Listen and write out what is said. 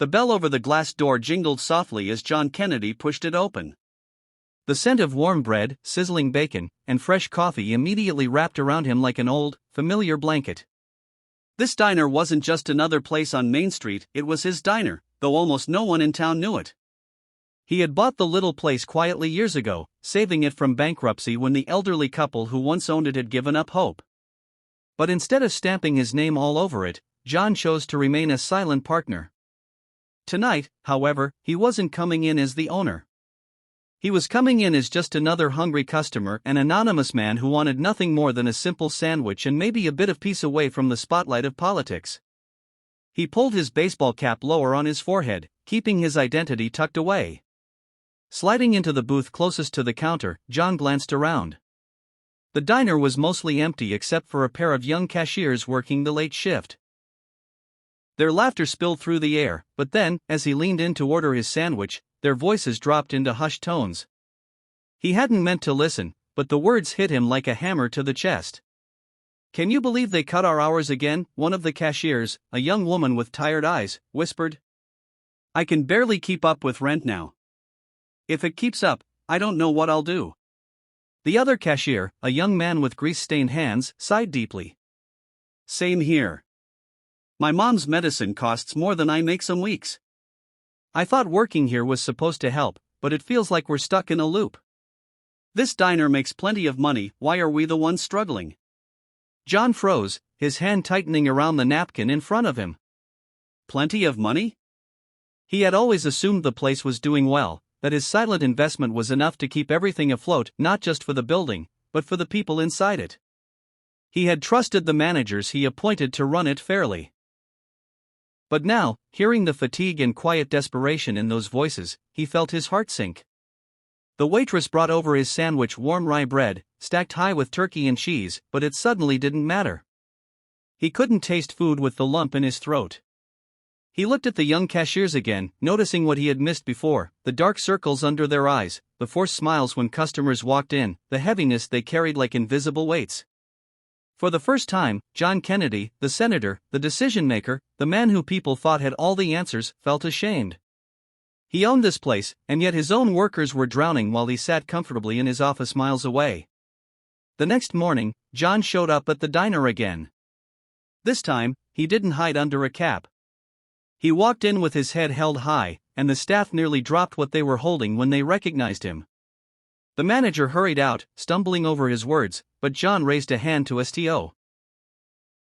The bell over the glass door jingled softly as John Kennedy pushed it open. The scent of warm bread, sizzling bacon, and fresh coffee immediately wrapped around him like an old, familiar blanket. This diner wasn't just another place on Main Street, it was his diner, though almost no one in town knew it. He had bought the little place quietly years ago, saving it from bankruptcy when the elderly couple who once owned it had given up hope. But instead of stamping his name all over it, John chose to remain a silent partner. Tonight, however, he wasn't coming in as the owner. He was coming in as just another hungry customer, an anonymous man who wanted nothing more than a simple sandwich and maybe a bit of peace away from the spotlight of politics. He pulled his baseball cap lower on his forehead, keeping his identity tucked away. Sliding into the booth closest to the counter, John glanced around. The diner was mostly empty except for a pair of young cashiers working the late shift. Their laughter spilled through the air, but then, as he leaned in to order his sandwich, their voices dropped into hushed tones. He hadn't meant to listen, but the words hit him like a hammer to the chest. "Can you believe they cut our hours again?" one of the cashiers, a young woman with tired eyes, whispered. "I can barely keep up with rent now. If it keeps up, I don't know what I'll do." The other cashier, a young man with grease-stained hands, sighed deeply. "Same here. My mom's medicine costs more than I make some weeks. I thought working here was supposed to help, but it feels like we're stuck in a loop. This diner makes plenty of money, why are we the ones struggling?" John froze, his hand tightening around the napkin in front of him. Plenty of money? He had always assumed the place was doing well, that his silent investment was enough to keep everything afloat, not just for the building, but for the people inside it. He had trusted the managers he appointed to run it fairly. But now, hearing the fatigue and quiet desperation in those voices, he felt his heart sink. The waitress brought over his sandwich warm rye bread, stacked high with turkey and cheese, but it suddenly didn't matter. He couldn't taste food with the lump in his throat. He looked at the young cashiers again, noticing what he had missed before, the dark circles under their eyes, the forced smiles when customers walked in, the heaviness they carried like invisible weights. For the first time, John Kennedy, the senator, the decision-maker, the man who people thought had all the answers, felt ashamed. He owned this place, and yet his own workers were drowning while he sat comfortably in his office miles away. The next morning, John showed up at the diner again. This time, he didn't hide under a cap. He walked in with his head held high, and the staff nearly dropped what they were holding when they recognized him. The manager hurried out, stumbling over his words, but John raised a hand to STO.